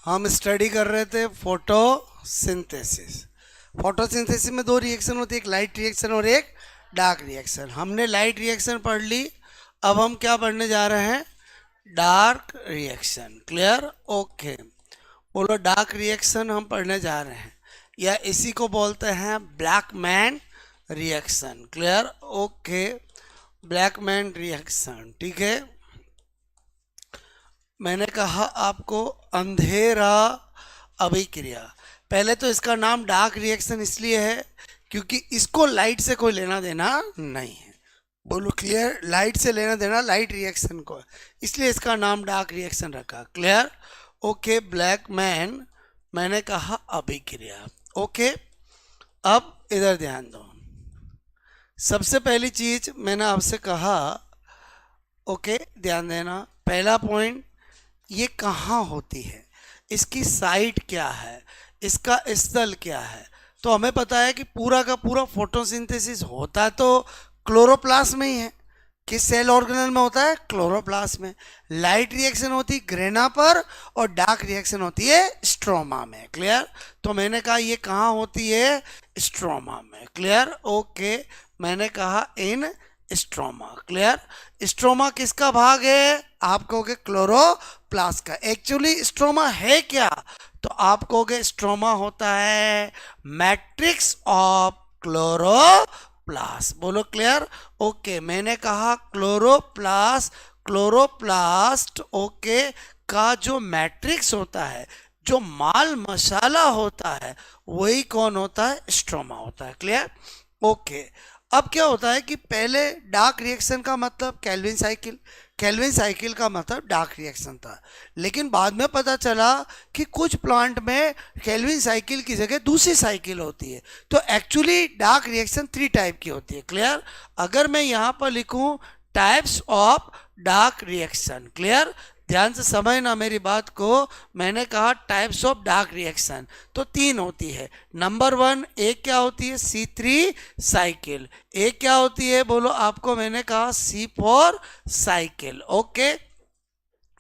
हम स्टडी कर रहे थे फोटोसिंथेसिस। फोटोसिंथेसिस में दो रिएक्शन होती है, एक लाइट रिएक्शन और एक डार्क रिएक्शन। हमने लाइट रिएक्शन पढ़ ली, अब हम क्या पढ़ने जा रहे हैं? Dark reaction. क्लियर? ओके, बोलो डार्क रिएक्शन हम पढ़ने जा रहे हैं, या इसी को बोलते हैं black man reaction. Clear? Okay, black man reaction. ठीक है, मैंने कहा आपको अंधेरा अभिक्रिया। पहले तो इसका नाम डार्क रिएक्शन इसलिए है क्योंकि इसको लाइट से कोई लेना देना नहीं है। बोलो क्लियर? लाइट से लेना देना लाइट रिएक्शन को, इसलिए इसका नाम डार्क रिएक्शन रखा। क्लियर? ओके, ब्लैक मैन मैंने कहा अभिक्रिया। ओके, अब इधर ध्यान दो। सबसे पहली चीज मैंने आपसे कहा, ओके ध्यान देना, पहला पॉइंट, ये कहाँ होती है, इसकी साइट क्या है, इसका स्थल क्या है। तो हमें पता है कि पूरा का पूरा फोटोसिंथेसिस होता तो क्लोरोप्लास्ट में ही है। किस सेल ऑर्गेनल में होता है? क्लोरोप्लास्ट में। लाइट रिएक्शन होती है ग्रेना पर और डार्क रिएक्शन होती है स्ट्रोमा में। क्लियर? तो मैंने कहा ये कहाँ होती है? स्ट्रोमा में। क्लियर? ओके, मैंने कहा इन स्ट्रोमा। क्लियर? स्ट्रोमा किसका भाग है? आप कहोगे क्लोरोप्लास्ट का। एक्चुअली स्ट्रोमा है क्या? तो आप कहोगे स्ट्रोमा होता है मैट्रिक्स ऑफ क्लोरोप्लास्ट। बोलो क्लियर? ओके, मैंने कहा क्लोरोप्लास्ट ओके का जो मैट्रिक्स होता है, जो माल मसाला होता है, वही कौन होता है? स्ट्रोमा होता है। क्लियर? ओके, अब क्या होता है कि पहले डार्क रिएक्शन का मतलब केल्विन साइकिल, केल्विन साइकिल का मतलब डार्क रिएक्शन था, लेकिन बाद में पता चला कि कुछ प्लांट में केल्विन साइकिल की जगह दूसरी साइकिल होती है। तो एक्चुअली डार्क रिएक्शन 3 टाइप की होती है। क्लियर? अगर मैं यहाँ पर लिखूँ types of dark reaction, clear, ध्यान से समझना मेरी बात को, मैंने कहा टाइप्स ऑफ डार्क रिएक्शन तो 3 होती है। नंबर 1, एक क्या होती है? C3 cycle. एक क्या होती है? बोलो, आपको मैंने कहा C4 साइकिल। ओके,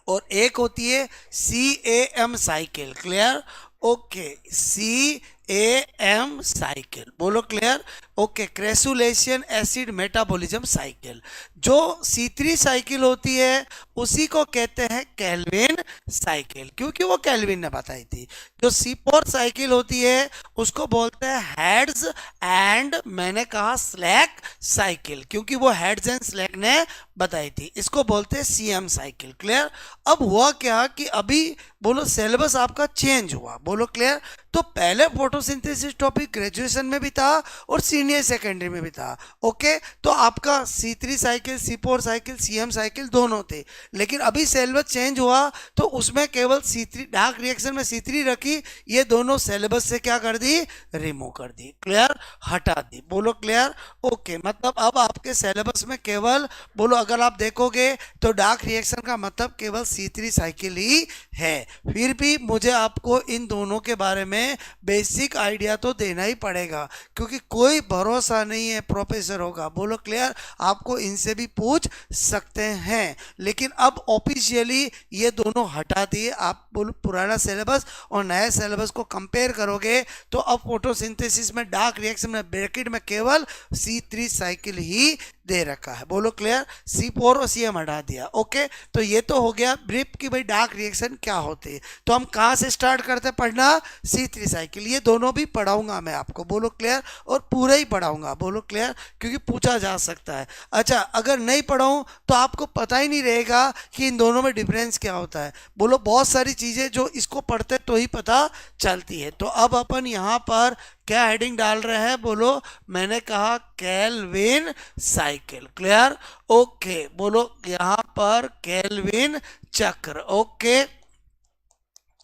और एक होती है CAM cycle. Clear? Okay, CAM cycle. बोलो clear? Okay, crassulacean acid metabolism cycle. जो C3 साइकिल होती है उसी को कहते हैं केल्विन साइकिल, क्योंकि वो केल्विन ने बताई थी। जो C4 साइकिल होती है उसको बोलते हैं हेड्स एंड मैंने कहा स्लैक साइकिल, क्योंकि वो हेड्स एंड स्लैक ने बताई थी। इसको बोलते हैं CM साइकिल। क्लियर? अब हुआ क्या कि अभी बोलो सिलेबस आपका चेंज हुआ। बोलो क्लियर? तो पहले फोटोसिंथेसिस टॉपिक ग्रेजुएशन में भी था और सीनियर सेकेंडरी में भी था। ओके, तो आपका C3 cycle, C4 cycle, CM cycle दोनों थे, लेकिन अभी सिलेबस चेंज हुआ तो उसमें केवल C3 डार्क रिएक्शन में C3 रखी, ये दोनों सिलेबस से क्या कर दी? रिमूव कर दी। क्लियर? हटा दी। बोलो क्लियर? ओके, मतलब अब आपके सिलेबस में केवल बोलो, अगर आप देखोगे तो डार्क रिएक्शन का मतलब केवल C3 साइकिल ही है। फिर भी मुझे आपको इन दोनों के बारे में बेसिक आइडिया तो देना ही पड़ेगा, क्योंकि कोई भरोसा नहीं है प्रोफेसर होगा। बोलो क्लियर? आपको इनसे भी पूछ सकते हैं, लेकिन अब ऑफिशियली ये दोनों हटा दिए। आप बोलो पुराना सिलेबस और नया सिलेबस को कंपेयर करोगे तो अब फोटोसिंथेसिस में डार्क रिएक्शन में ब्रैकेट में केवल C3 साइकिल ही दे रखा है। बोलो क्लियर? C4 और CM हटा दिया। ओके, तो ये तो हो गया ब्रीफ कि भाई डार्क रिएक्शन क्या होते हैं। तो हम कहाँ से स्टार्ट करते हैं पढ़ना? C3 cycle. ये दोनों भी पढ़ाऊंगा मैं आपको। बोलो क्लियर? और पूरा ही पढ़ाऊंगा। बोलो क्लियर? क्योंकि पूछा जा सकता है। अच्छा, अगर नहीं पढ़ाऊँ तो आपको पता ही नहीं रहेगा कि इन दोनों में डिफरेंस क्या होता है। बोलो, बहुत सारी चीज़ें जो इसको पढ़ते तो ही पता चलती है। तो अब अपन यहाँ पर क्या हेडिंग डाल रहे हैं? बोलो, मैंने कहा केल्विन साइकिल। क्लियर? ओके, बोलो यहां पर केल्विन चक्र। ओके,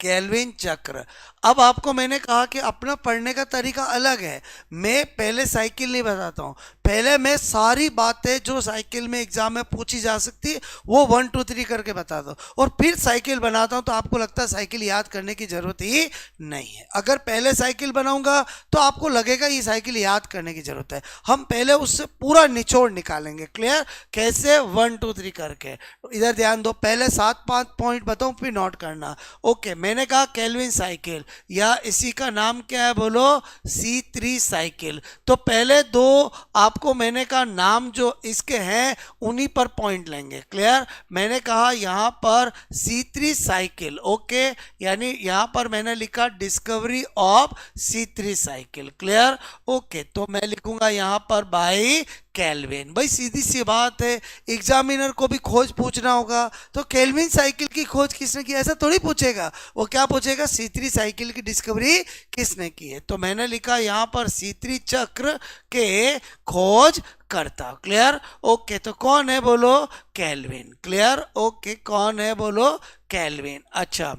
केल्विन चक्र। अब आपको मैंने कहा कि अपना पढ़ने का तरीका अलग है। मैं पहले साइकिल नहीं बताता हूँ, पहले मैं सारी बातें जो साइकिल में एग्जाम में पूछी जा सकती है वो 1 2 3 करके बताता हूँ, और फिर साइकिल बनाता हूँ। तो आपको लगता है साइकिल याद करने की जरूरत ही नहीं है। अगर पहले साइकिल बनाऊंगा तो आपको लगेगा ये साइकिल याद करने की जरूरत है। हम पहले उससे पूरा निचोड़ निकालेंगे। क्लियर? कैसे? 1 2 3 करके। इधर ध्यान दो, पहले 7 5 पॉइंट बताऊं फिर नोट करना। ओके, मैंने कहा केल्विन साइकिल, या इसी का नाम क्या है बोलो? C3 cycle. तो पहले दो आपको मैंने कहा नाम जो इसके हैं उन्हीं पर पॉइंट लेंगे। क्लियर? मैंने कहा यहां पर C3 साइकिल। ओके, यानी यहां पर मैंने लिखा discovery of C3 cycle. Clear? Okay, तो मैं लिखूंगा यहां पर बाय केल्विन। भाई सीधी सी बात है, एग्जामिनर को भी खोज पूछना होगा तो केल्विन साइकिल की खोज किसने की ऐसा थोड़ी पूछेगा। वो क्या पूछेगा? C3 साइकिल की डिस्कवरी किसने की है। तो मैंने लिखा यहां पर C3 चक्र के खोज करता। क्लियर? ओके, तो कौन है बोलो? केल्विन। क्लियर? ओके, कौन है बोलो? केल्विन। अच्छा,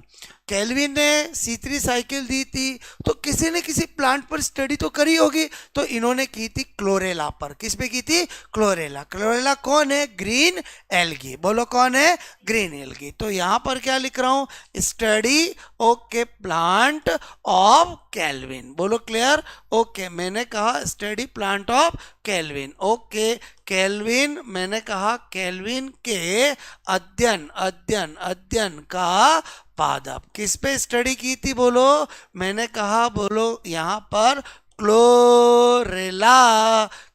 केल्विन ने C3 साइकिल दी थी तो किसी ने किसी प्लांट पर स्टडी तो करी होगी, तो इन्होंने की थी क्लोरेला पर। किस पे की थी? क्लोरेला। क्लोरेला कौन है? Green algae. बोलो कौन है? Green algae. तो यहां पर क्या लिख रहा हूं? Study okay plant of kelvin. बोलो क्लियर? ओके, मैंने कहा study plant of kelvin. Okay, kelvin, मैंने कहा केल्विन के अध्ययन अध्ययन अध्ययन का पादप। किस पे स्टडी की थी बोलो? मैंने कहा बोलो यहां पर क्लोरेला।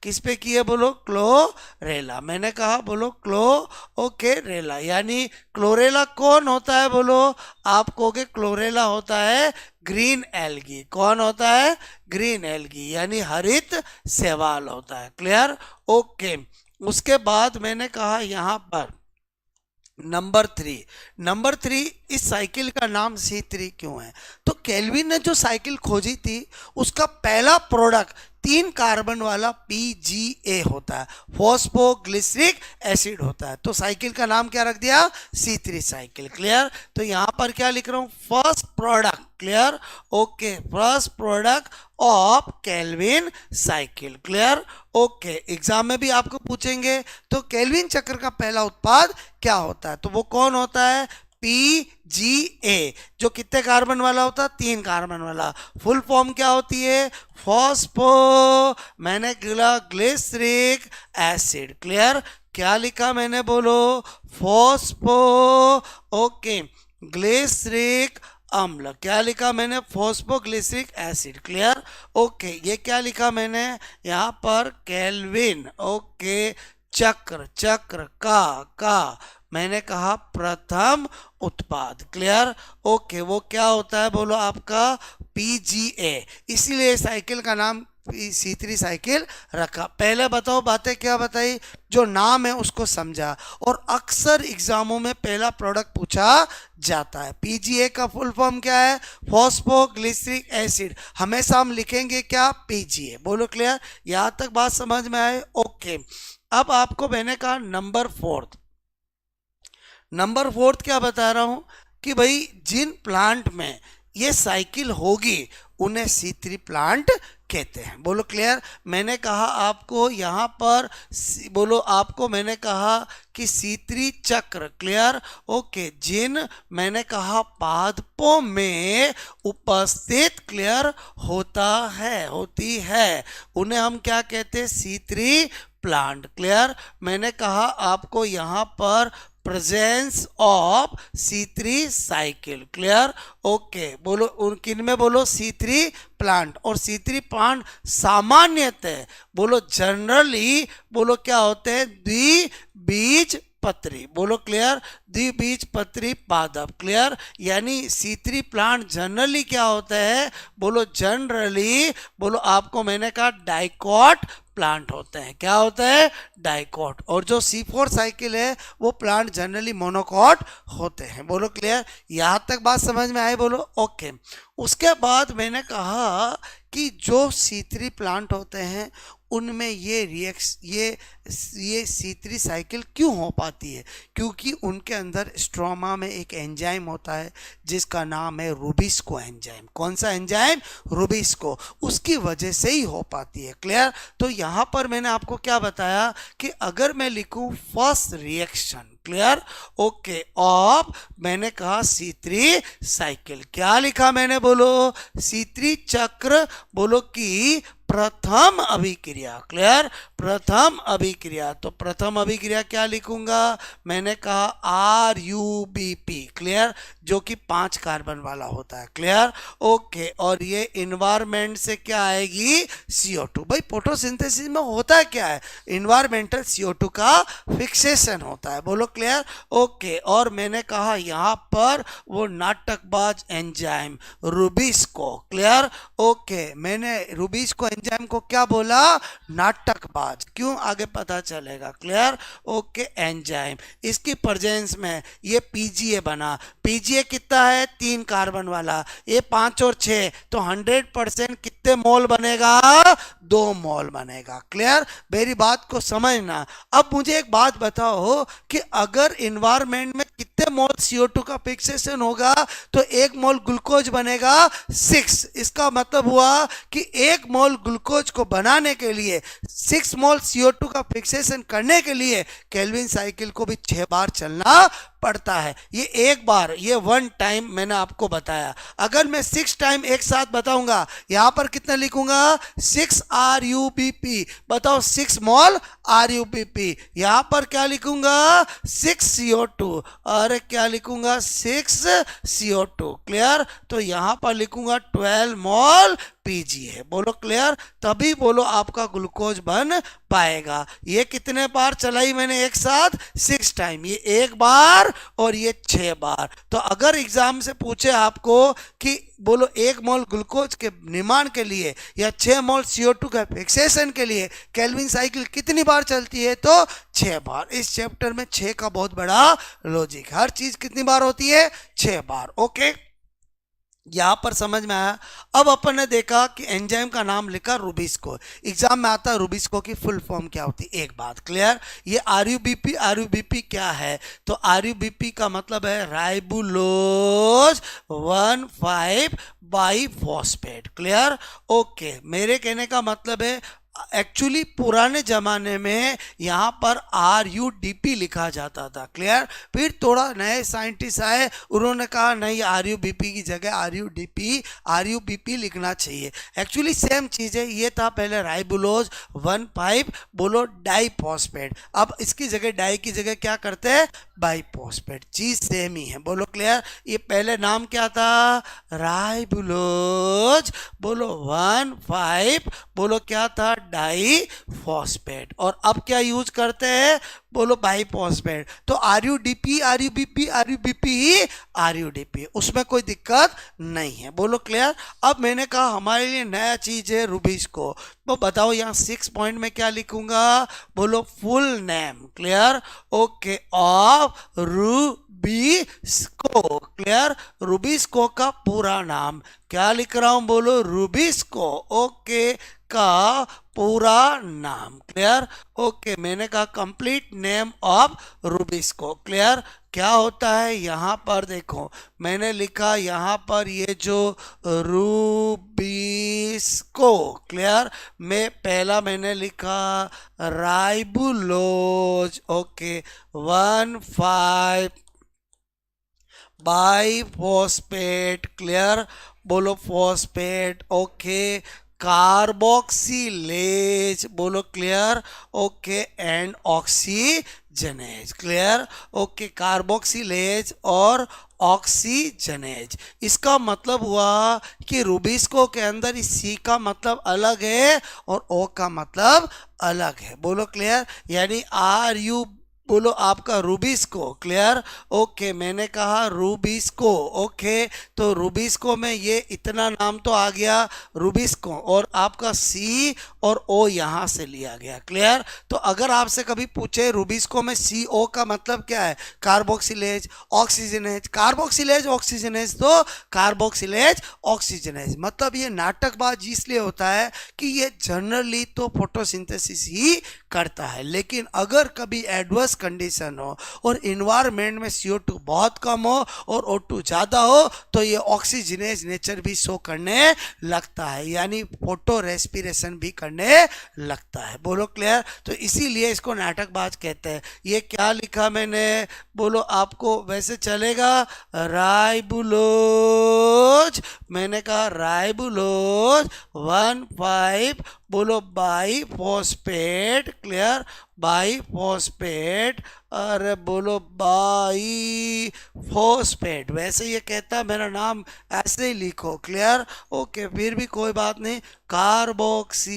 किस पे की है बोलो? क्लोरेला। मैंने कहा बोलो ओके रेला। यानी क्लोरेला कौन होता है बोलो? आप कहोगे क्लोरेला होता है ग्रीन एल्गी। कौन होता है? ग्रीन एल्गी, यानी हरित शैवाल होता है। क्लियर? ओके, उसके बाद मैंने कहा यहां पर नंबर 3 इस साइकिल का नाम C3 क्यों है? तो केल्विन ने जो साइकिल खोजी थी उसका पहला प्रोडक्ट 3 कार्बन वाला PGA होता है, फॉस्फोग्लिसरिक एसिड होता है। तो साइकिल का नाम क्या रख दिया? C3 cycle. क्लियर? तो यहां पर क्या लिख रहा हूं? First product. Clear? Okay, first product of Calvin cycle. Clear? Okay, exam में भी आपको पूछेंगे तो केल्विन चक्र का पहला उत्पाद क्या होता है? तो वो कौन होता है? PGA, जो कितने कार्बन वाला होता है? 3 कार्बन वाला। फुल फॉर्म क्या होती है? फॉस्फो, मैंने गिला ग्लिसरिक एसिड। क्लियर? क्या लिखा मैंने बोलो? फॉस्फो ओके ग्लिसरिक अम्ल। क्या लिखा मैंने? Phosphoglyceric acid. क्लियर? ओके, ये क्या लिखा मैंने यहाँ पर? केल्विन ओके चक्र, चक्र का मैंने कहा प्रथम उत्पाद। क्लियर? ओके, वो क्या होता है बोलो? आपका PGA। इसीलिए साइकिल का नाम C3 साइकिल रखा। पहले बताओ बातें क्या बताई, जो नाम है उसको समझा। और अक्सर एग्जामों में पहला प्रोडक्ट पूछा जाता है। PGA का फुल फॉर्म क्या है? Phosphoglyceric acid. हमेशा हम लिखेंगे क्या? PGA। बोलो क्लियर? यहां तक बात समझ में आए? ओके, अब आपको मैंने कहा नंबर 4 क्या बता रहा हूं कि भाई जिन प्लांट में ये साइकिल होगी उन्हें C3 प्लांट कहते हैं। बोलो क्लियर? मैंने कहा आपको यहां पर बोलो, आपको मैंने कहा कि C3 चक्र। क्लियर? ओके, जिन मैंने कहा पादपों में उपस्थित क्लियर होता है, होती है, उन्हें हम क्या कहते हैं? C3 plant. क्लियर? मैंने कहा आपको यहां पर presence of C3 cycle. Clear? Okay, बोलो उन किन में? बोलो C3 प्लांट। और C3 प्लांट सामान्यतः बोलो जनरली बोलो क्या होते हैं? द्विबीज पत्री। बोलो क्लियर? द्विबीज पत्री पादप। क्लियर? यानी C3 प्लांट जनरली क्या होता है? बोलो जनरली बोलो आपको मैंने कहा डाइकॉट प्लांट होते हैं। क्या होता है? डाइकॉट। और जो C4 साइकिल है वो प्लांट जनरली मोनोकॉट होते हैं। बोलो क्लियर? यहां तक बात समझ में आई? बोलो ओके। उसके बाद मैंने कहा कि जो C3 प्लांट होते हैं उनमें ये C3 साइकिल क्यों हो पाती है? क्योंकि उनके अंदर स्ट्रोमा में एक एंजाइम होता है जिसका नाम है रूबिस्को एंजाइम। कौन सा एंजाइम? रूबिस्को। उसकी वजह से ही हो पाती है। क्लियर? तो यहाँ पर मैंने आपको क्या बताया कि अगर मैं लिखूं first reaction, clear, okay, of, मैंने कहा C3 साइकिल। क्या लिखा मैंने? बोलो C3 चक्र, बोलो कि प्रथम अभिक्रिया। क्लियर? प्रथम अभिक्रिया। तो प्रथम अभिक्रिया क्या लिखूंगा? मैंने कहा RUBP, क्लियर, जो कि 5 कार्बन वाला होता है। क्लियर? ओके, और ये इन्वायरमेंट से क्या आएगी? CO2। भाई फोटोसिंथेसिस में होता है क्या है? इन्वायरमेंटल CO2 का फिक्सेशन होता है। बोलो क्लियर? ओके, और मैंने कहा यहाँ पर वो नाटकबाज एंजाइम रूबिस्को। क्लियर? ओके, मैंने रूबिस्को एंजाइम को क्या बोला? नाटकबाज। क्यों? आगे पता चलेगा। क्लियर? ओके, एंजाइम, इसकी प्रेजेंस में ये PGA बना। PGA कितना है? 3 कार्बन वाला। ये 5 और 6 तो 100% कितने मोल बनेगा? 2 मोल बनेगा। क्लियर? मेरी बात को समझना। अब मुझे एक बात बताओ कि अगर इन्वायरमेंट में कितने मोल CO2 का फिक्सेशन होगा तो 1 मोल ग्लूकोज बनेगा 6। इसका मतलब हुआ कि 1 मोल ग्लूकोज को बनाने के लिए 6 मोल CO2 का फिक्सेशन करने के लिए केल्विन साइकिल को भी 6 बार चलना पड़ता है। ये एक बार, ये 1 टाइम मैंने आपको बताया। अगर मैं 6 टाइम एक साथ बताऊंगा, यहां पर कितना लिखूंगा? 6 RUBP। बताओ 6 मोल RUBP। यहां पर क्या लिखूंगा? 6 CO2। और क्या लिखूंगा? 6 CO2। क्लियर? तो यहां पर लिखूंगा 12 मोल PGA। बोलो क्लियर? तभी बोलो आपका ग्लूकोज बन पाएगा। ये कितने बार चलाई मैंने एक साथ? 6 टाइम। ये 1 बार और ये 6 बार। तो अगर एग्जाम से पूछे आपको कि बोलो 1 मोल ग्लूकोज के निर्माण के लिए या 6 मोल CO2 का फिक्सेशन के लिए केल्विन साइकिल कितनी बार चलती है? तो 6 बार। इस चैप्टर में 6 का बहुत बड़ा लॉजिक। हर चीज कितनी बार होती है? 6 बार। ओके, यहां पर समझ में आया। अब अपन ने देखा कि एंजाइम का नाम लिखा रूबिस्को। एग्जाम में आता है रूबिस्को की फुल फॉर्म क्या होती है? एक बात क्लियर? ये RUBP क्या है? तो RUBP का मतलब है राइबुलोज 1,5 बाइफॉस्फेट। क्लियर? ओके, मेरे कहने का मतलब है एक्चुअली पुराने जमाने में यहां पर RUDP लिखा जाता था। क्लियर? फिर थोड़ा नए साइंटिस्ट आए, उन्होंने कहा नहीं, RUBP की जगह RUBP लिखना चाहिए। एक्चुअली सेम चीज है। ये था पहले राइबुलोज 1,5 बोलो डाइफॉस्फेट। अब इसकी जगह डाई की जगह क्या करते हैं? बाइफॉस्फेट। चीज सेम ही है। बोलो क्लियर? ये पहले नाम क्या था? राइबुलोज बोलो 1,5 बोलो क्या था? Di phosphate. और अब क्या यूज करते हैं? बोलो बाइफॉस्फेट। तो RUDP ही RUDP, उसमें कोई दिक्कत नहीं है। बोलो क्लियर? अब मैंने कहा हमारे लिए नया चीज है रूबिस्को। तो बताओ यहाँ 6 पॉइंट में क्या लिखूंगा? बोलो full name. Clear? Okay, of rubisco. Clear? Rubisco का पूरा नाम क्या लिख रहा हूं? बोलो रूबिस्को। ओके, का पूरा नाम। क्लियर? ओके, मैंने कहा complete name of rubisco. Clear? क्या होता है? यहां पर देखो, मैंने लिखा यहां पर ये जो रूबिस्को। क्लियर? मैं पहला मैंने लिखा राइबुलोज। Okay, 1,5 biphosphate. क्लियर? बोलो फॉस्फेट। Okay, carboxylase. बोलो clear? Okay, and oxygenase. Clear? Okay, carboxylase और ऑक्सीजनेज। इसका मतलब हुआ कि रूबिस्को के अंदर इस C का मतलब अलग है और O का मतलब अलग है। बोलो क्लियर? यानी बोलो आपका रूबिस्को। क्लियर। ओके, मैंने कहा रूबिस्को। ओके, तो रूबिस्को में ये इतना नाम तो आ गया, रूबिस्को, और आपका सी और ओ यहां से लिया गया। क्लियर। तो अगर आपसे कभी पूछे रूबिस्को में सी ओ का मतलब क्या है, कार्बोक्सिलेज ऑक्सीजनेज, कार्बोक्सिलेज ऑक्सीजनेज, तो कार्बोक्सिलेज ऑक्सीजनेज। मतलब ये नाटकबाज इसलिए होता है कि ये जनरली तो फोटोसिंथेसिस ही करता है, लेकिन अगर कभी एडवर्स कंडीशन हो और इन्वायरमेंट में CO2 बहुत कम हो और O2 ज़्यादा हो, तो ये ऑक्सीजनेज नेचर भी शो करने लगता है, यानी फोटो रेस्पिरेशन भी करने लगता है। बोलो क्लियर। तो इसीलिए इसको नाटकबाज कहते हैं। ये क्या लिखा मैंने, बोलो आपको वैसे चलेगा, राइबुलोज। मैंने कहा राइबुलोज 1,5, बोलो by phosphate. Clear. By phosphate, अरे बोलो बाई फॉस्फेट। वैसे ये कहता है मेरा नाम ऐसे ही लिखो। क्लियर। ओके, फिर भी कोई बात नहीं। कार्बोक्सिलेज,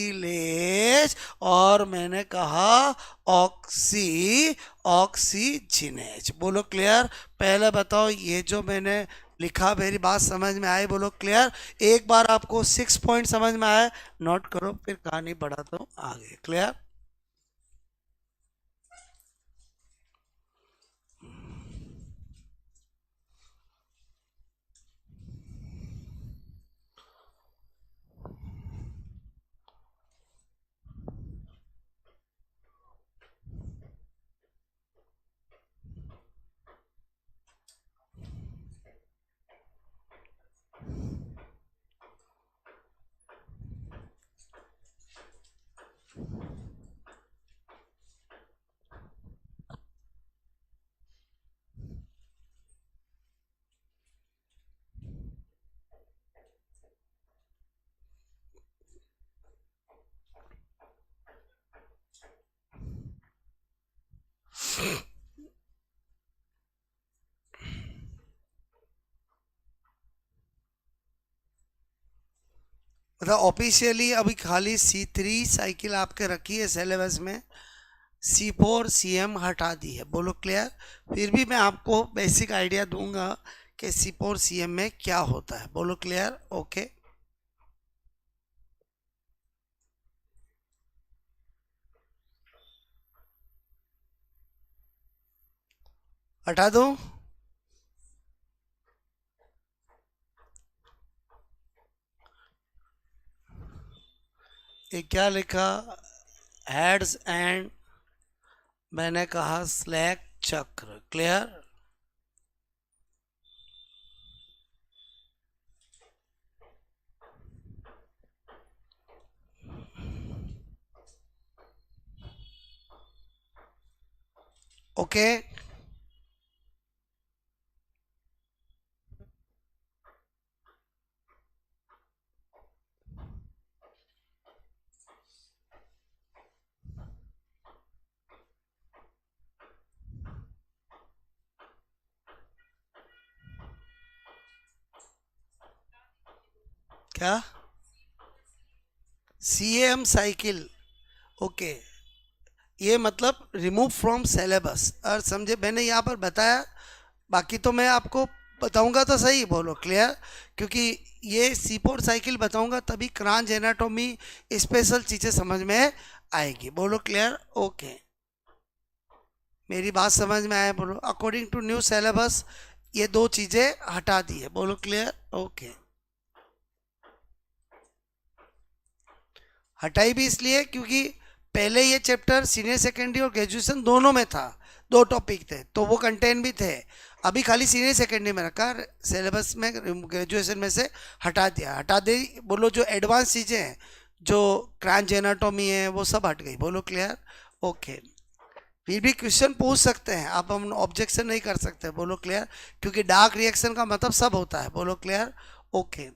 और मैंने कहा ऑक्सी ऑक्सीजिनेज। बोलो क्लियर। पहले बताओ ये जो मैंने लिखा मेरी बात समझ में आई, बोलो क्लियर। एक बार आपको 6 पॉइंट समझ में आया, नोट करो, फिर कहानी बढ़ाता हूँ आगे। क्लियर। मतलब ऑफिशियली अभी खाली C3 साइकिल आपके रखी है सिलेबस में, C4 CM हटा दी है। बोलो क्लियर। फिर भी मैं आपको बेसिक आइडिया दूंगा कि C4 CM में क्या होता है। बोलो क्लियर। ओके, हटा दूं। ये क्या लिखा, हेड्स एंड, मैंने कहा स्लैक चक्र। क्लियर। ओके, क्या CAM साइकिल। ओके, ये मतलब रिमूव फ्रॉम सिलेबस, और समझे मैंने यहाँ पर बताया, बाकी तो मैं आपको बताऊंगा तो सही। बोलो क्लियर। क्योंकि ये C4 साइकिल बताऊंगा तभी क्रांच एनाटॉमी स्पेशल चीज़ें समझ में आएगी। बोलो क्लियर। ओके, मेरी बात समझ में आया। बोलो अकॉर्डिंग टू न्यू सिलेबस ये दो चीज़ें हटा दी है। बोलो क्लियर। ओके, हटाई भी इसलिए क्योंकि पहले ये चैप्टर सीनियर सेकेंडरी और ग्रेजुएशन दोनों में था, दो टॉपिक थे, तो वो कंटेंट भी थे। अभी खाली सीनियर सेकेंडरी में रखा, सिलेबस में ग्रेजुएशन में से हटा दिया। हटा दे, बोलो जो एडवांस चीज़ें हैं, जो क्रांच एनाटॉमी है, वो सब हट गई। बोलो क्लियर। ओके, फिर भी क्वेश्चन पूछ सकते हैं आप, हम ऑब्जेक्शन नहीं कर सकते। बोलो क्लियर। क्योंकि डार्क रिएक्शन का मतलब सब होता है। बोलो क्लियर। ओके,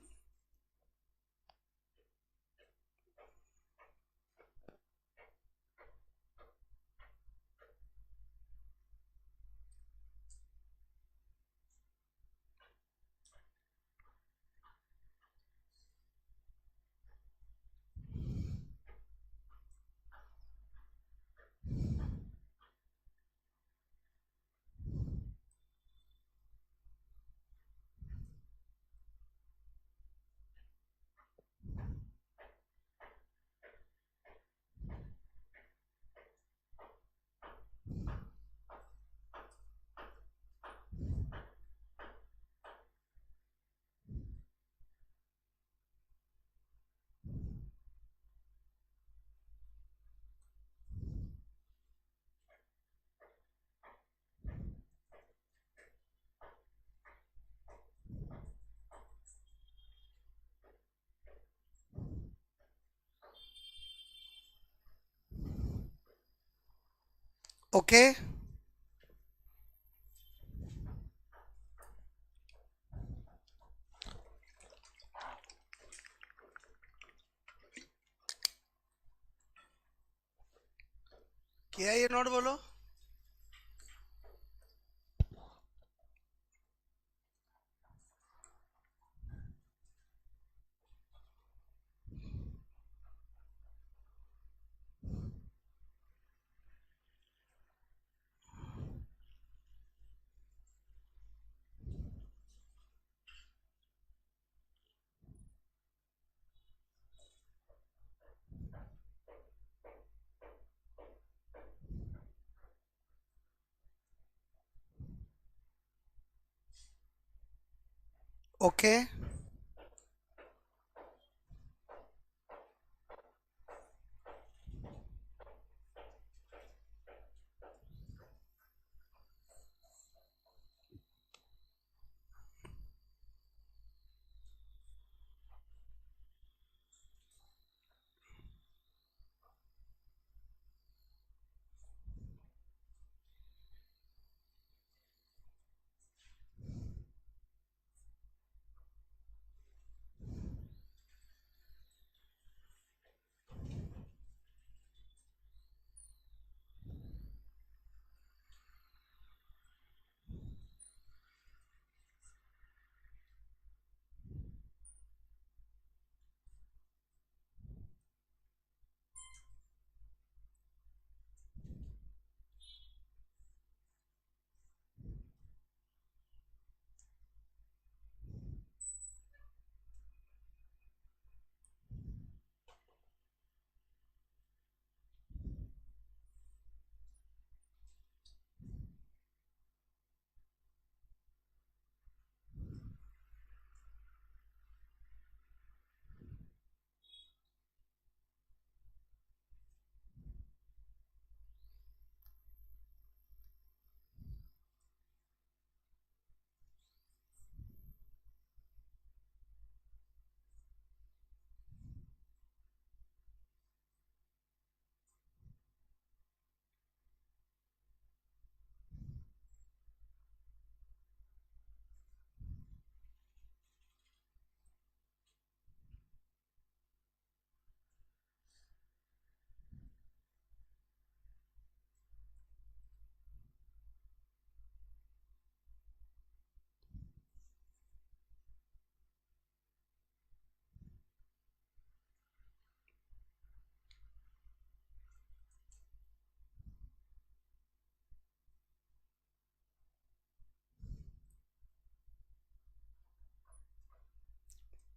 ओके, क्या ये नोट बोलो। ओके,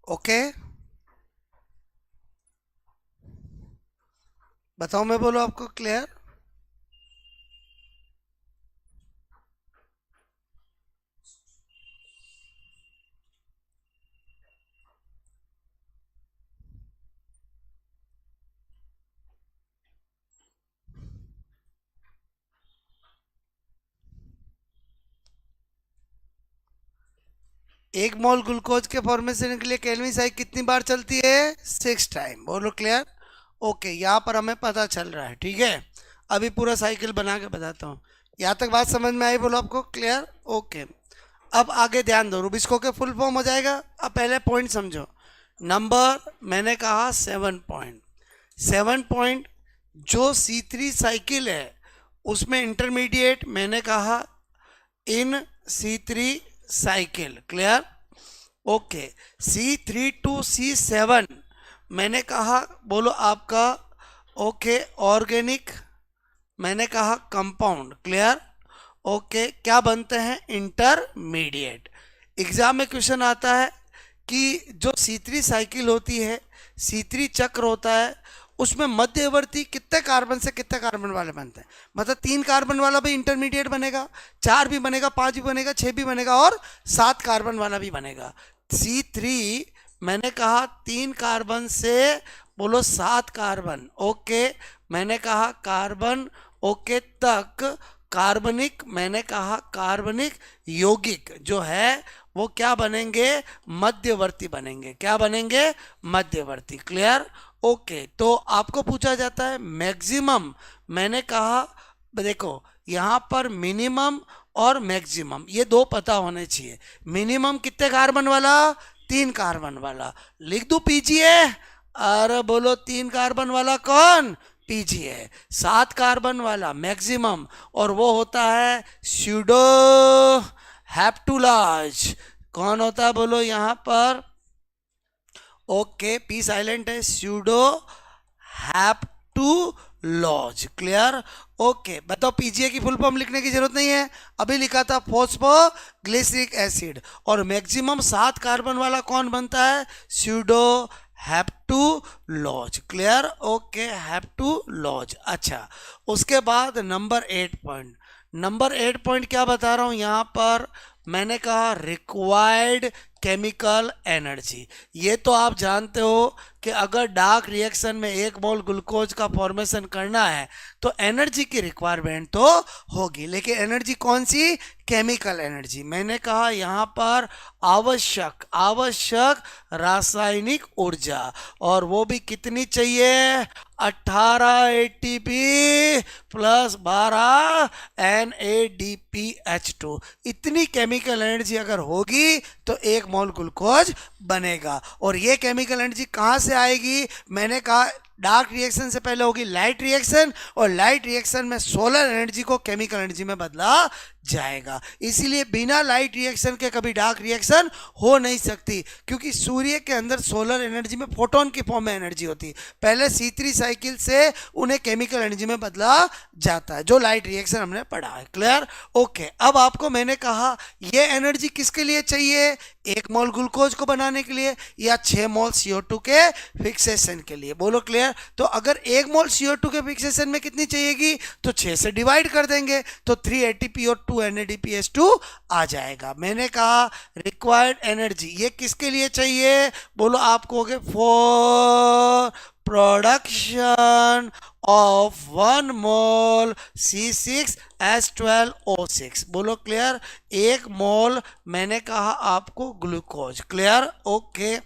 ओके, बताओ, मैं बोलो आपको क्लियर। एक मोल ग्लूकोज के फॉर्मेशन के लिए केल्विन साइकिल कितनी बार चलती है? 6 टाइम। बोलो क्लियर। ओके, यहाँ पर हमें पता चल रहा है, ठीक है। अभी पूरा साइकिल बना के बताता हूँ। यहाँ तक बात समझ में आई? बोलो आपको क्लियर। ओके, अब आगे ध्यान दो। रुबिस्को के फुल फॉर्म हो जाएगा। अब पहले पॉइंट समझो। नंबर मैंने कहा 7 पॉइंट। 7 पॉइंट जो C3 साइकिल है उसमें इंटरमीडिएट मैंने कहा in C3 cycle. Clear. Okay, C3 to C7 मैंने कहा, बोलो आपका ओके, ऑर्गेनिक मैंने कहा कंपाउंड। क्लियर। ओके, क्या बनते हैं? इंटरमीडिएट। एग्जाम में क्वेश्चन आता है कि जो C3 साइकिल होती है, C3 चक्र होता है, उसमें मध्यवर्ती कितने कार्बन से कितने कार्बन वाले बनते हैं? मतलब 3 कार्बन वाला भी इंटरमीडिएट बनेगा, 4 भी बनेगा, 5 भी बनेगा, 6 भी बनेगा और 7 कार्बन वाला भी बनेगा। C3 मैंने कहा 3 कार्बन से, बोलो 7 कार्बन। ओके, मैंने कहा कार्बन ओके तक कार्बनिक, मैंने कहा कार्बनिक यौगिक जो है वो क्या बनेंगे? मध्यवर्ती बनेंगे। क्या बनेंगे? मध्यवर्ती। क्लियर। ओके, तो आपको पूछा जाता है मैक्सिमम, मैंने कहा देखो यहाँ पर मिनिमम और मैक्सिमम ये दो पता होने चाहिए। मिनिमम कितने कार्बन वाला, 3 कार्बन वाला, लिख दूं पीजीए। अरे बोलो 3 कार्बन वाला कौन, पीजीए। 7 कार्बन वाला मैक्सिमम, और वो होता है स्यूडो हैप्टुलाज। कौन होता है बोलो यहाँ पर, ओके पी साइलेंट है, स्यूडो हैप्टुलॉज। क्लियर, ओके बताओ पीजीए की फुल फॉर्म लिखने की जरूरत नहीं है, अभी लिखा था फॉस्फोग्लिसरिक एसिड। और मैक्सिमम 7 कार्बन वाला कौन बनता है, pseudo heptulose. Clear, okay heptulose. अच्छा उसके बाद नंबर 8 पॉइंट, नंबर 8 पॉइंट क्या बता रहा हूं यहां पर, मैंने कहा रिक्वायर्ड केमिकल एनर्जी। ये तो आप जानते हो कि अगर डार्क रिएक्शन में 1 मोल ग्लूकोज का फॉर्मेशन करना है तो एनर्जी की रिक्वायरमेंट तो होगी, लेकिन एनर्जी कौन सी, केमिकल एनर्जी। मैंने कहा यहाँ पर आवश्यक आवश्यक रासायनिक ऊर्जा, और वो भी कितनी चाहिए, 18 एटीपी प्लस 12 NADPH2। इतनी केमिकल एनर्जी अगर होगी तो 1 मोल ग्लूकोज बनेगा। और ये केमिकल एनर्जी कहाँ से आएगी, मैंने कहा डार्क रिएक्शन से पहले होगी लाइट रिएक्शन, और लाइट रिएक्शन में सोलर एनर्जी को केमिकल एनर्जी में बदला जाएगा। इसीलिए बिना लाइट रिएक्शन के कभी डार्क रिएक्शन हो नहीं सकती, क्योंकि सूर्य के अंदर सोलर एनर्जी में फोटोन की फॉर्म में एनर्जी होती है, पहले C3 साइकिल से उन्हें केमिकल एनर्जी में बदला जाता है, जो लाइट रिएक्शन हमने पढ़ा है। Clear, okay. अब आपको मैंने कहा ये एनर्जी किसके लिए चाहिए, 1 मोल ग्लूकोज को बनाने के लिए या 6 मोल CO2 के फिक्सेशन के लिए, बोलो क्लियर। तो अगर 1 मोल CO2 के फिक्सेशन में कितनी चाहिएगी, तो 6 से डिवाइड कर देंगे तो 3 ATP और 2 NADPH2 आ जाएगा। मैंने कहा रिक्वायर्ड एनर्जी ये किसके लिए चाहिए, बोलो आप कहोगे for production of 1 mole C6H12O6। बोलो क्लियर, 1 मोल मैंने कहा आपको ग्लूकोज। Clear, okay.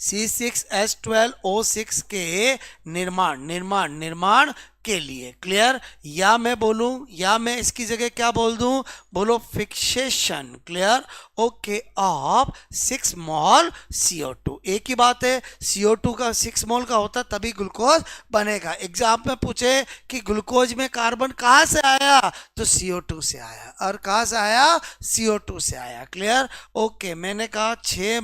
C6H12O6 के निर्माण के लिए। क्लियर, या मैं बोलूं, या मैं इसकी जगह क्या बोल दूं, बोलो fixation. Clear, okay, of 6 mole CO2। एक ही बात है, CO2 का 6 मोल का होता तभी ग्लूकोज बनेगा। एग्जाम में पूछे कि ग्लूकोज में कार्बन कहाँ से आया, तो CO2 से आया। और कहाँ से आया, CO2 से आया। क्लियर, ओके। मैंने कहा 6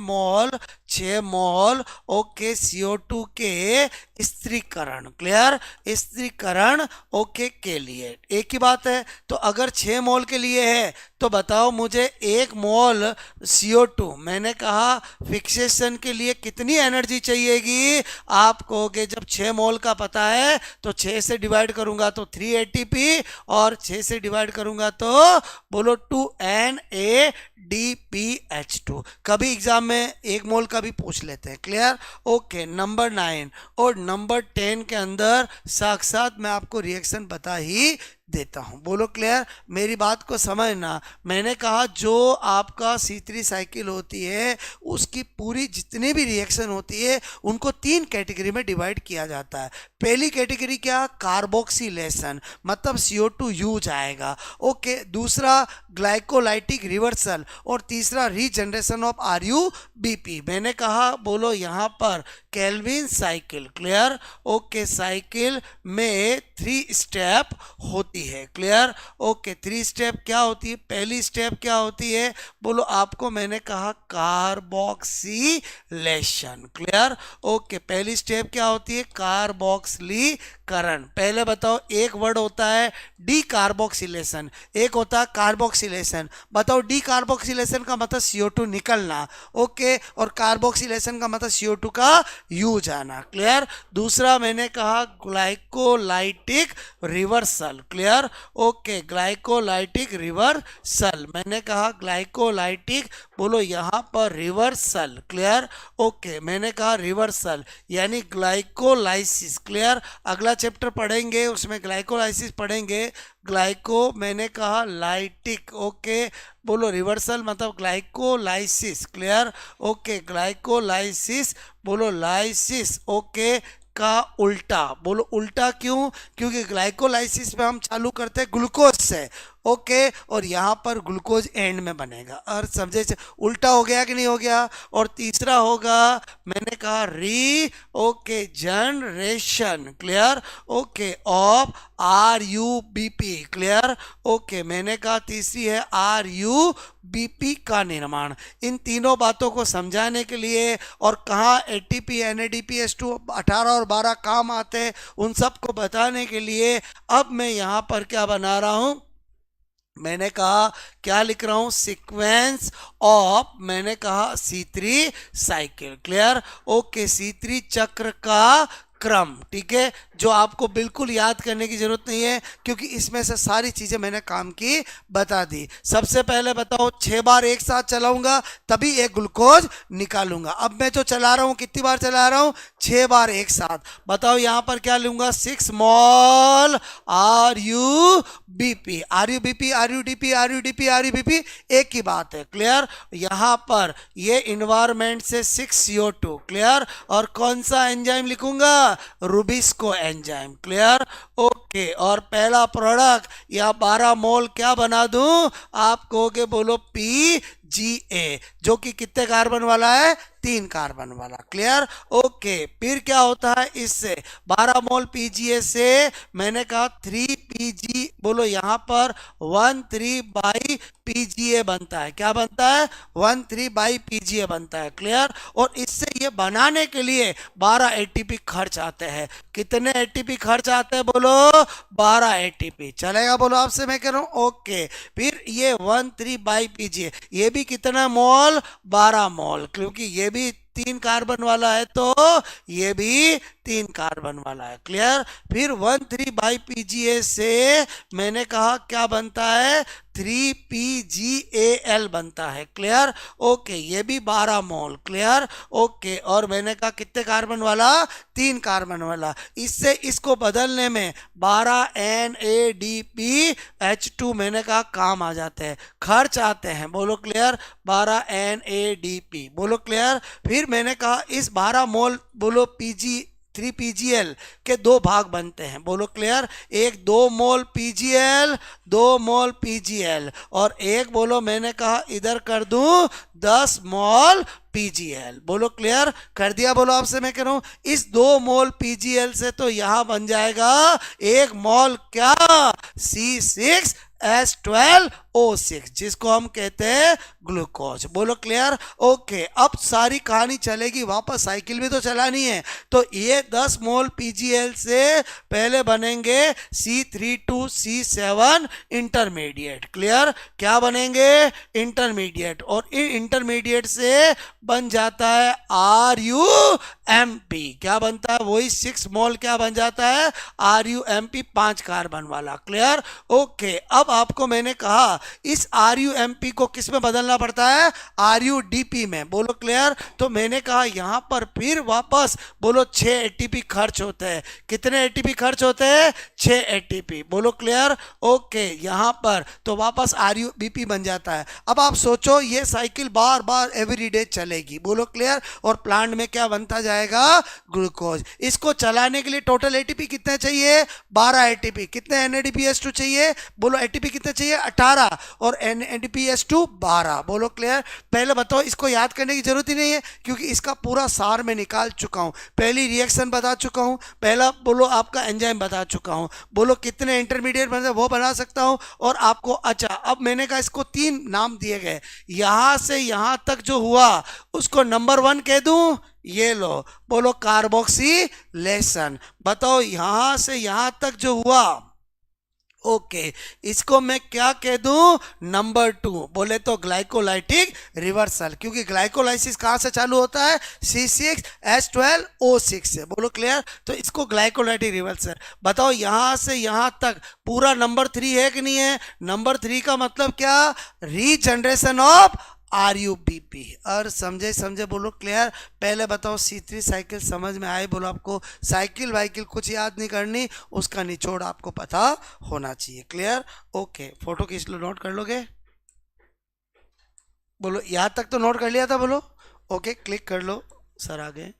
मोल ओके CO2 के स्त्रीकरण। क्लियर, स्त्रीकरण ओके के लिए एक ही बात है। तो अगर 6 मोल के लिए है तो बताओ मुझे 1 मोल CO2 मैंने कहा फिक्सेशन के लिए कितनी एनर्जी चाहिएगी, आप कहोगे जब 6 मोल का पता है तो 6 से डिवाइड करूंगा तो 3 ATP, और 6 से डिवाइड करूंगा तो बोलो 2 NADPH2। कभी एग्जाम में 1 मोल का भी पूछ लेते हैं। Clear, okay. नंबर 9 और नंबर 10 के अंदर साक्षात मैं आपको रिएक्शन बता ही देता हूं। बोलो क्लियर, मेरी बात को समझना। मैंने कहा जो आपका C3 साइकिल होती है उसकी पूरी जितनी भी रिएक्शन होती है उनको 3 कैटेगरी में डिवाइड किया जाता है। पहली कैटेगरी क्या, कार्बोक्सिलेशन, मतलब CO2 यूज आएगा। ओके, दूसरा ग्लाइकोलाइटिक रिवर्सल, और तीसरा रीजनरेशन ऑफ RUBP। मैंने कहा बोलो यहाँ पर Calvin cycle. Clear, okay. Cycle में 3 स्टेप होती है। Clear, okay. 3 स्टेप क्या होती है, पहली स्टेप क्या होती है, बोलो आपको मैंने कहा कार्बोक्सिलेशन। Clear, okay. पहली स्टेप क्या होती है, कार्बोक्सिलीकरण। पहले बताओ, एक वर्ड होता है डी कार्बोक्सिलेशन, एक होता है कार्बोक्सिलेशन। बताओ डी कार्बोक्सिलेशन का मतलब CO2 निकलना, ओके, और कार्बोक्सिलेशन का मतलब CO2 का यूज आना। क्लियर, दूसरा मैंने कहा glycolytic reversal. Clear, okay, glycolytic reversal. मैंने कहा ग्लाइकोलाइटिक, बोलो यहाँ पर रिवर्सल। क्लियर, ओके, मैंने कहा रिवर्सल यानी ग्लाइकोलाइसिस। क्लियर, अगला चैप्टर पढ़ेंगे उसमें ग्लाइकोलाइसिस पढ़ेंगे। ग्लाइको मैंने कहा लाइटिक, ओके, बोलो रिवर्सल मतलब ग्लाइकोलाइसिस। क्लियर, ओके, ग्लाइकोलाइसिस, बोलो लाइसिस, ओके, का उल्टा। बोलो उल्टा क्यों? क्योंकि ग्लाइकोलाइसिस में हम चालू करते हैं ग्लूकोज से, ओके, और यहाँ पर ग्लूकोज एंड में बनेगा। और समझे से उल्टा हो गया कि नहीं हो गया? और तीसरा होगा, मैंने कहा re, okay, generation, clear, okay, of R U BP पी, क्लियर, ओके, मैंने कहा तीसरी है आर यू बीपी का निर्माण। इन तीनों बातों को समझाने के लिए और कहाँ एटीपी NADPH2 18 और 12 काम आते हैं, उन सब को बताने के लिए अब मैं यहाँ पर क्या बना रहा हूँ, मैंने कहा क्या लिख रहा हूं, सीक्वेंस ऑफ, मैंने कहा C3 cycle, clear, okay, C3 चक्र का क्रम, ठीक है, जो आपको बिल्कुल याद करने की जरूरत नहीं है क्योंकि इसमें से सारी चीजें मैंने काम की बता दी। सबसे पहले बताओ 6 बार एक साथ चलाऊंगा तभी एक ग्लूकोज निकालूंगा। अब मैं जो चला रहा हूं कितनी बार चला रहा हूं, 6 बार एक साथ। बताओ यहां पर क्या लूंगा, 6 mol R U BP, R U BP, R U DP, R U DP, R U BP, एक ही बात है, क्लियर। यहां पर ये इन्वायरमेंट से 6CO2, क्लियर, और कौन सा एंजाइम लिखूंगा, रुबिस्को एंजाइम, क्लियर, ओके, और पहला प्रोडक्ट या 12 मोल क्या बना दूं, आप कहोगे बोलो PGA, जो कि कितने कार्बन वाला है, 3 कार्बन वाला, क्लियर, ओके। फिर क्या होता है, इससे 12 मोल PGA से मैंने कहा 3PG, बोलो यहां पर 13 बाई PGA बनता है, क्या बनता है, 13 बाई PGA बनता है, क्लियर। और इससे ये बनाने के लिए 12 ATP खर्च आते हैं। कितने ATP खर्च आते हैं, बोलो 12 ATP, चलेगा, बोलो आपसे मैं कह रहा हूं, ओके। फिर ये 13 बाई PGA, ये भी कितना मोल, 12 मोल, क्योंकि ये भी 3 कार्बन वाला है तो ये भी 3 कार्बन वाला है, क्लियर। फिर 13 बाई PGA से मैंने कहा क्या बनता है, 3PGAL बनता है, क्लियर, ओके, ये भी 12 मोल, क्लियर, ओके। और मैंने कहा कितने कार्बन वाला, 3 कार्बन वाला। इससे इसको बदलने में 12 NADPH2 मैंने कहा काम आ जाते हैं, खर्च आते हैं, बोलो क्लियर, 12 NADP, बोलो क्लियर। फिर मैंने कहा इस 12 मोल, बोलो 3PGL के 2 भाग बनते हैं, बोलो क्लियर, एक 2 मोल PGL, 2 मोल PGL, और एक बोलो मैंने कहा इधर कर दूं 10 मोल PGL, बोलो क्लियर, कर दिया, बोलो आपसे मैं कह रहा हूं इस 2 मोल PGL से तो यहां बन जाएगा 1 मोल क्या, C6H12O6, जिसको हम कहते हैं ग्लूकोज, बोलो क्लियर, ओके। अब सारी कहानी चलेगी, वापस साइकिल भी तो चलानी है, तो ये 10 मोल PGL से पहले बनेंगे C3 to C7 intermediate, clear, क्या बनेंगे, इंटरमीडिएट, और इन इंटरमीडिएट से बन जाता है RUMP, क्या बनता है, वही 6 मोल क्या बन जाता है, RUMP, 5 कार्बन वाला, क्लियर, ओके। अब आपको मैंने कहा इस RUMP को किस में बदलना पड़ता है, RUDP में, बोलो क्लियर। तो मैंने कहा यहां पर फिर वापस बोलो 6 ATP खर्च होते हैं, कितने ATP खर्च होते हैं, 6 ATP, बोलो क्लियर, ओके। यहां पर तो वापस RUBP बन जाता है। अब आप सोचो ये साइकिल बार बार एवरीडे चलेगी, बोलो क्लियर, और प्लांट में क्या बनता जाएगा, ग्लूकोज। इसको चलाने के लिए टोटल ATP कितने चाहिए, 12 ATP, कितने NADPH2 चाहिए, बोलो ATP कितने चाहिए, 18, और NADPH2 12, बोलो क्लियर। पहले बताओ, इसको याद करने की जरूरत ही नहीं है क्योंकि इसका पूरा सार मैं निकाल चुका हूं, पहली रिएक्शन बता चुका हूं, पहला बोलो आपका एंजाइम बता चुका हूं, बोलो कितने इंटरमीडिएट बनते वो बना सकता हूं, और आपको अच्छा, अब मैंने कहा इसको 3 नाम दिए गए, यहां से यहां तक जो हुआ उसको नंबर 1 कह दूं, ये लो, बोलो कार्बोक्सिलेशन। बताओ यहां से यहां तक जो हुआ, ओके, इसको मैं क्या कह दूं, नंबर 2, बोले तो ग्लाइकोलाइटिक रिवर्सल, क्योंकि ग्लाइकोलाइसिस कहां से चालू होता है, C6H12O6 से, बोलो क्लियर। तो इसको ग्लाइकोलाइटिक रिवर्सल। बताओ यहां से यहां तक पूरा नंबर 3 है कि नहीं है, नंबर 3 का मतलब क्या, रीजनरेशन ऑफ RUBP। और समझे बोलो क्लियर। पहले बताओ C3 साइकिल समझ में आए, बोलो आपको साइकिल वाइकिल कुछ याद नहीं करनी, उसका निचोड़ आपको पता होना चाहिए, क्लियर, ओके। फोटो खींच लो, नोट कर लोगे, बोलो यहां तक तो नोट कर लिया था, बोलो ओके, क्लिक कर लो, सर आ गए।